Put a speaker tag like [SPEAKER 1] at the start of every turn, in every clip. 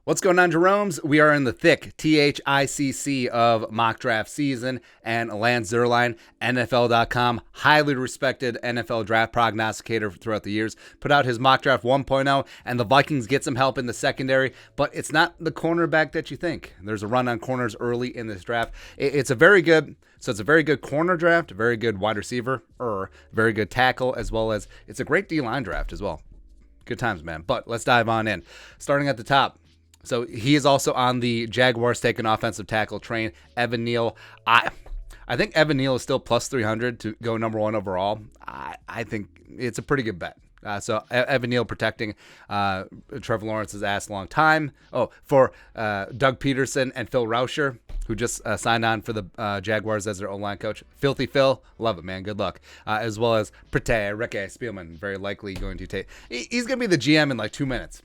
[SPEAKER 1] What's going on, Jeromes? We are in the thick, THICC of mock draft season, and Lance Zierlein, NFL.com, highly respected NFL draft prognosticator throughout the years, put out his mock draft 1.0, and the Vikings get some help in the secondary, but it's not the cornerback that you think. There's a run on corners early in this draft. It's a very good corner draft, very good wide receiver, very good tackle, as well as it's a great D-line draft as well. Good times, man. But let's dive on in. Starting at the top. So he is also on the Jaguars taking offensive tackle train. Evan Neal. I think Evan Neal is still plus 300 to go number one overall. I think it's a pretty good bet. So Evan Neal protecting Trevor Lawrence's ass a long time. For Doug Peterson and Phil Rauscher, who just signed on for the Jaguars as their O-line coach. Filthy Phil, love it, man. Good luck. As well as Prete Reke Spielman, very likely going to take. He's going to be the GM in like 2 minutes.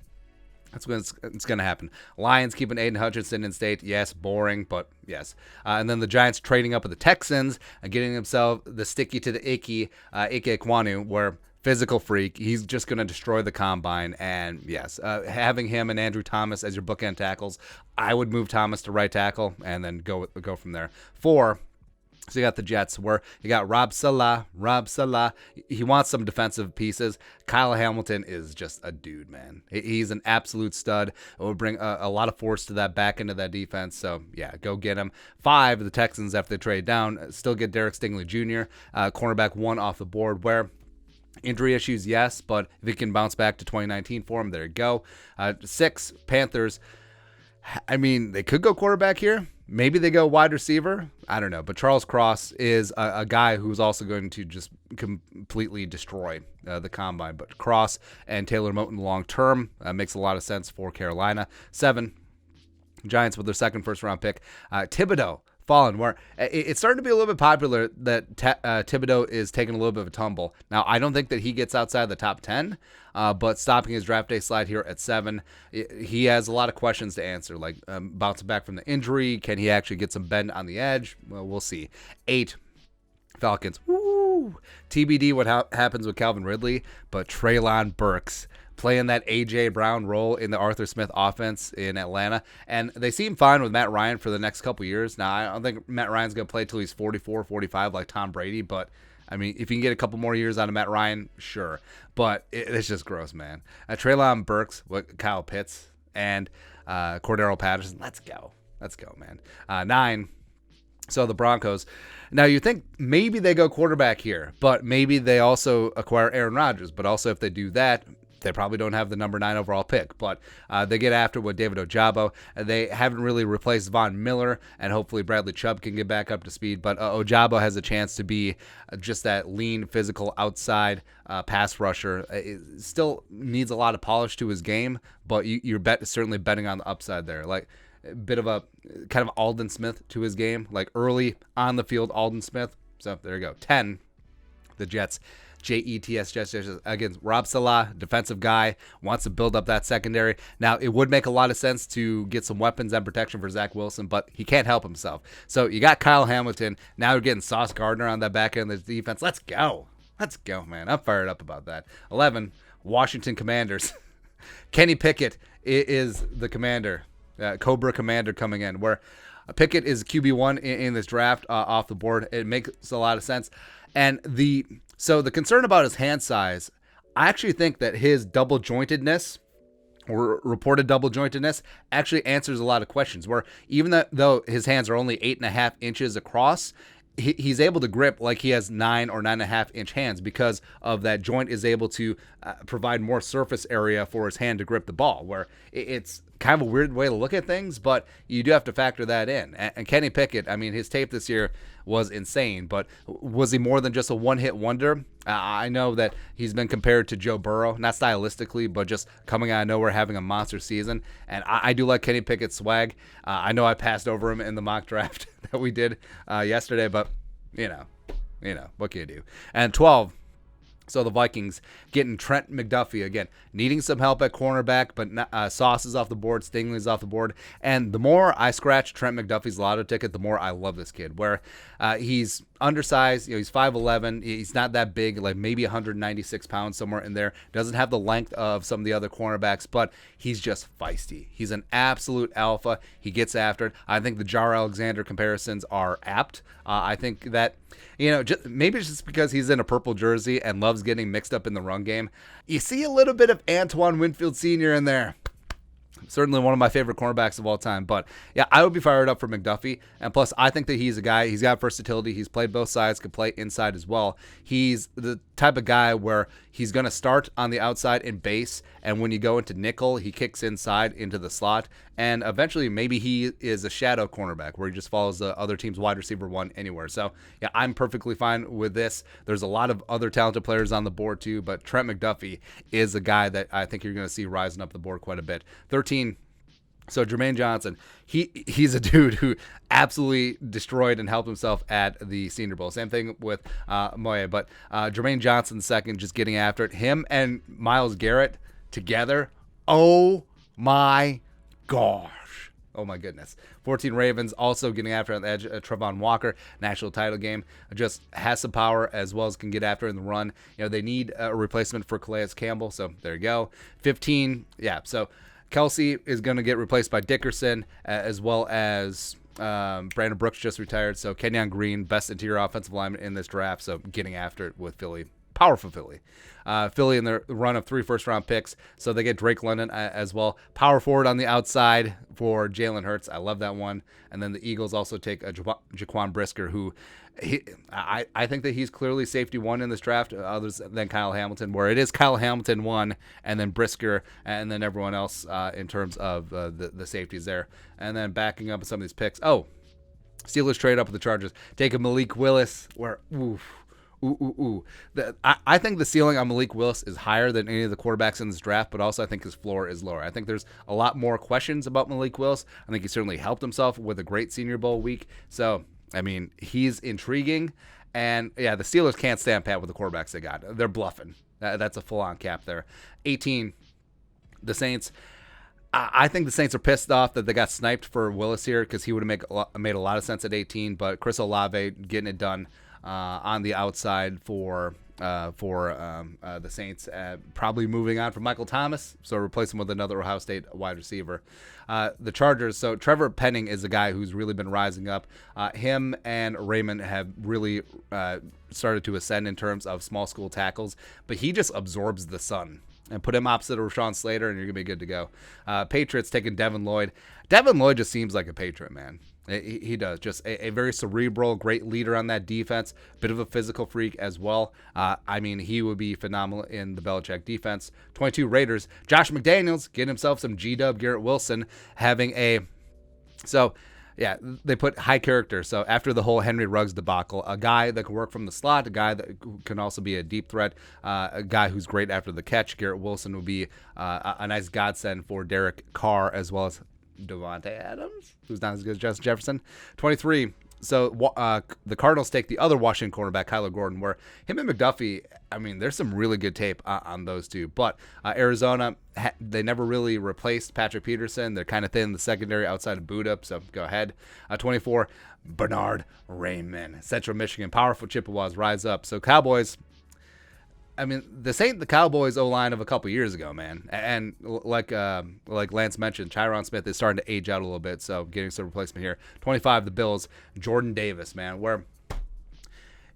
[SPEAKER 1] That's when it's going to happen. Lions keeping Aiden Hutchinson in state. Yes, boring, but yes. And then the Giants trading up with the Texans and getting themselves the sticky to the icky, Ike Ekwonu, where physical freak. He's just going to destroy the combine. And yes, having him and Andrew Thomas as your bookend tackles, I would move Thomas to right tackle and then go from there. 4. So you got the Jets, where you got Rob Salah. He wants some defensive pieces. Kyle Hamilton is just a dude, man. He's an absolute stud. It would bring a lot of force to that back end of that defense. So, yeah, go get him. 5, the Texans, after they trade down, still get Derek Stingley Jr., cornerback 1 off the board, where injury issues, yes, but if he can bounce back to 2019 for him, there you go. 6, Panthers. I mean, they could go quarterback here. Maybe they go wide receiver. I don't know. But Charles Cross is a guy who's also going to just completely destroy the combine. But Cross and Taylor Moton long term makes a lot of sense for Carolina. 7, Giants with their second first-round pick. Thibodeau fallen, where it's starting to be a little bit popular that Thibodeau is taking a little bit of a tumble. Now, I don't think that he gets outside the top 10, but stopping his draft day slide here at 7, he has a lot of questions to answer, like bouncing back from the injury. Can he actually get some bend on the edge? Well, we'll see. 8, Falcons. Woo! TBD what happens with Calvin Ridley, but Treylon Burks playing that A.J. Brown role in the Arthur Smith offense in Atlanta. And they seem fine with Matt Ryan for the next couple years. Now, I don't think Matt Ryan's going to play till he's 44, 45 like Tom Brady. But, I mean, if you can get a couple more years out of Matt Ryan, sure. But it's just gross, man. Treylon Burks, Kyle Pitts, and Cordero Patterson. Let's go, man. 9. So the Broncos. Now you think maybe they go quarterback here, but maybe they also acquire Aaron Rodgers. But also if they do that, they probably don't have the number 9 overall pick, but they get after with David Ojabo. They haven't really replaced Von Miller, and hopefully Bradley Chubb can get back up to speed. But Ojabo has a chance to be just that lean, physical, outside pass rusher. It still needs a lot of polish to his game, but you're certainly betting on the upside there. Like a bit of a kind of Aldon Smith to his game, like early on the field Aldon Smith. So there you go. 10, the Jets. Jets. Again, Rob Salah, defensive guy, wants to build up that secondary. Now, it would make a lot of sense to get some weapons and protection for Zach Wilson, but he can't help himself. So you got Kyle Hamilton. Now you're getting Sauce Gardner on that back end of the defense. Let's go, man. I'm fired up about that. 11, Washington Commanders. Kenny Pickett is the commander, Cobra commander coming in, where Pickett is QB1 in this draft off the board. It makes a lot of sense. And so the concern about his hand size, I actually think that his double jointedness or reported double jointedness actually answers a lot of questions, where even though his hands are only 8.5 inches across, he's able to grip like he has 9 or 9.5 inch hands because of that joint is able to provide more surface area for his hand to grip the ball, where it's kind of a weird way to look at things, but you do have to factor that in. And Kenny Pickett, I mean, his tape this year was insane, but was he more than just a one-hit wonder? I know that he's been compared to Joe Burrow, not stylistically, but just coming out of nowhere, having a monster season. And I do like Kenny Pickett's swag. I know I passed over him in the mock draft that we did yesterday, but, you know, what can you do? And 12, so the Vikings getting Trent McDuffie again, needing some help at cornerback, but Sauce is off the board, Stingley's off the board. And the more I scratch Trent McDuffie's lotto ticket, the more I love this kid, where he's undersized. He's 5'11". He's not that big, like maybe 196 pounds, somewhere in there. Doesn't have the length of some of the other cornerbacks, but he's just feisty. He's an absolute alpha. He gets after it. I think the Jar Alexander comparisons are apt. I think that, maybe it's just because he's in a purple jersey and loves getting mixed up in the run game. You see a little bit of Antoine Winfield Sr. in there. Certainly one of my favorite cornerbacks of all time. But, yeah, I would be fired up for McDuffie. And plus, I think that he's a guy, he's got versatility. He's played both sides, could play inside as well. He's the type of guy where he's going to start on the outside in base, and when you go into nickel, he kicks inside into the slot. And eventually, maybe he is a shadow cornerback where he just follows the other team's wide receiver one anywhere. So, yeah, I'm perfectly fine with this. There's a lot of other talented players on the board, too, but Trent McDuffie is a guy that I think you're going to see rising up the board quite a bit. 13. So Jermaine Johnson, he's a dude who absolutely destroyed and helped himself at the Senior Bowl. Same thing with Moye, but Jermaine Johnson second, just getting after it. Him and Myles Garrett together, oh my gosh. Oh my goodness. 14 Ravens also getting after it on the edge. Trevon Walker, national title game, just has some power as well as can get after it in the run. They need a replacement for Calais Campbell, so there you go. 15, yeah, so Kelsey is going to get replaced by Dickerson, as well as Brandon Brooks just retired. So Kenyon Green, best interior offensive lineman in this draft. So getting after it with Philly. Powerful Philly. Philly in their run of 3 first-round picks. So they get Drake London as well. Power forward on the outside for Jalen Hurts. I love that one. And then the Eagles also take Jaquan Brisker, who I think that he's clearly safety one in this draft, others than Kyle Hamilton, where it is Kyle Hamilton one, and then Brisker, and then everyone else in terms of the safeties there. And then backing up some of these picks. Oh, Steelers trade up with the Chargers. Take a Malik Willis, where, I think the ceiling on Malik Willis is higher than any of the quarterbacks in this draft, but also I think his floor is lower. I think there's a lot more questions about Malik Willis. I think he certainly helped himself with a great Senior Bowl week. So, I mean, he's intriguing. And, yeah, the Steelers can't stand pat with the quarterbacks they got. They're bluffing. That's a full-on cap there. 18, the Saints. I think the Saints are pissed off that they got sniped for Willis here because he would have made a lot of sense at 18, but Chris Olave getting it done on the outside for the Saints, probably moving on from Michael Thomas, so replace him with another Ohio State wide receiver. The Chargers, so Trevor Penning is a guy who's really been rising up. Him and Raymond have really started to ascend in terms of small school tackles, but he just absorbs the sun. And put him opposite of Rashawn Slater, and you're going to be good to go. Patriots taking Devin Lloyd. Devin Lloyd just seems like a Patriot, man. He does. Just a very cerebral, great leader on that defense. Bit of a physical freak as well. I mean, he would be phenomenal in the Belichick defense. 22 Raiders. Josh McDaniels getting himself some G-Dub. Garrett Wilson having a... So... Yeah, they put high character. So after the whole Henry Ruggs debacle, a guy that can work from the slot, a guy that can also be a deep threat, a guy who's great after the catch. Garrett Wilson will be a nice godsend for Derek Carr, as well as Devontae Adams, who's not as good as Justin Jefferson. 23. So the Cardinals take the other Washington cornerback, Kyler Gordon, where him and McDuffie, I mean, there's some really good tape on those two. But Arizona, they never really replaced Patrick Peterson. They're kind of thin in the secondary outside of Buda, so go ahead. 24, Bernard Raymond, Central Michigan, powerful Chippewas rise up. So Cowboys, I mean, this ain't the Cowboys O-line of a couple years ago, man. And like Lance mentioned, Tyron Smith is starting to age out a little bit, so getting some replacement here. 25, the Bills, Jordan Davis, man, where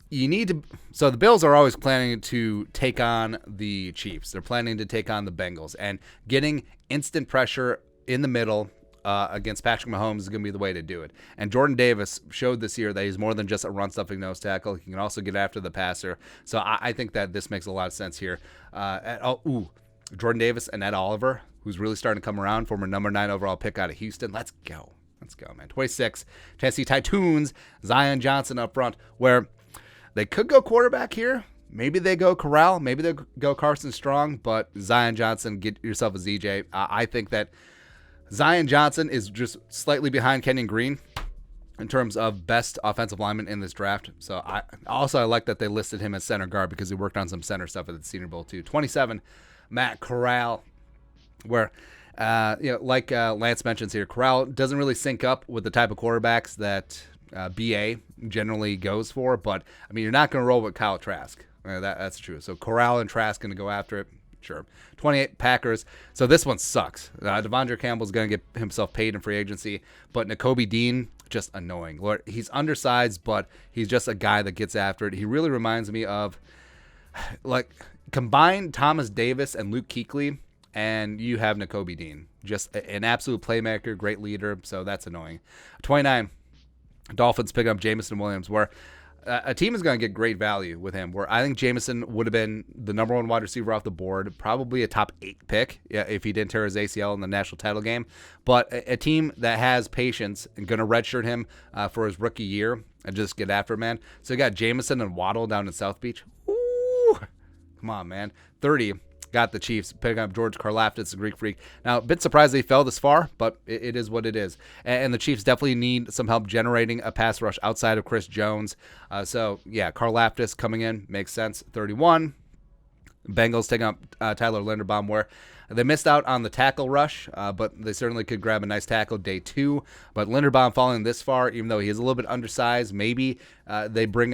[SPEAKER 1] you need to... So the Bills are always planning to take on the Chiefs. They're planning to take on the Bengals. And getting instant pressure in the middle against Patrick Mahomes is going to be the way to do it. And Jordan Davis showed this year that he's more than just a run-stuffing nose tackle. He can also get after the passer. So I think that this makes a lot of sense here. Jordan Davis and Ed Oliver, who's really starting to come around, former number 9 overall pick out of Houston. Let's go, man. 26, Tennessee Titans, Zion Johnson up front, where they could go quarterback here. Maybe they go Corral. Maybe they go Carson Strong. But Zion Johnson, get yourself a ZJ. I think that Zion Johnson is just slightly behind Kenyon Green in terms of best offensive lineman in this draft. So I like that they listed him as center guard because he worked on some center stuff at the Senior Bowl too. 27, Matt Corral, where like Lance mentions here, Corral doesn't really sync up with the type of quarterbacks that BA generally goes for. But, I mean, you're not going to roll with Kyle Trask. That's true. So Corral and Trask going to go after it. Sure. 28 Packers. So this one sucks. Devondre Campbell's going to get himself paid in free agency. But Nakobe Dean, just annoying. Lord, he's undersized, but he's just a guy that gets after it. He really reminds me of, like, combine Thomas Davis and Luke Kuechly, and you have Nakobe Dean. Just an absolute playmaker, great leader. So that's annoying. 29, Dolphins picking up Jameson Williams, where a team is going to get great value with him, where I think Jameson would have been the number one wide receiver off the board, probably a top 8 pick if he didn't tear his ACL in the national title game. But a team that has patience and going to redshirt him for his rookie year and just get after him, man. So you got Jameson and Waddle down in South Beach. Ooh, come on, man. 30. Got the Chiefs picking up George Karlaftis, a Greek freak. Now, a bit surprised they fell this far, but it is what it is. And the Chiefs definitely need some help generating a pass rush outside of Chris Jones. So, yeah, Karlaftis coming in makes sense. 31. Bengals taking up Tyler Linderbaum, where they missed out on the tackle rush, but they certainly could grab a nice tackle day 2. But Linderbaum falling this far, even though he is a little bit undersized, maybe they bring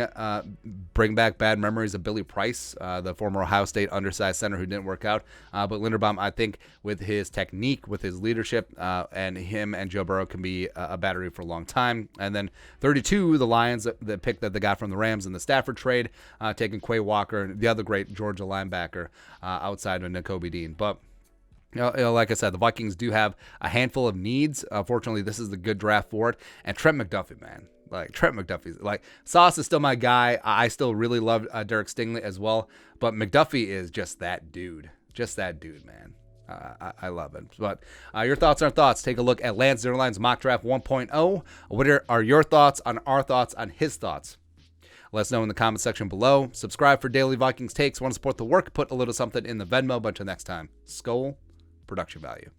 [SPEAKER 1] back bad memories of Billy Price, the former Ohio State undersized center who didn't work out. But Linderbaum, I think, with his technique, with his leadership, and him and Joe Burrow can be a battery for a long time. And then 32, the Lions, the pick that they got from the Rams in the Stafford trade, taking Quay Walker, the other great Georgia linebacker, outside of Nakobe Dean. But like I said, the Vikings do have a handful of needs. Fortunately, this is the good draft for it. And Trent McDuffie, man. Like, Trent McDuffie. Like, Sauce is still my guy. I still really love Derek Stingley as well. But McDuffie is just that dude. Just that dude, man. I love it. But your thoughts are thoughts. Take a look at Lance Zierlein's Mock Draft 1.0. What are your thoughts on our thoughts on his thoughts? Let us know in the comment section below. Subscribe for daily Vikings takes. Want to support the work? Put a little something in the Venmo. But until next time, Skol. Production value.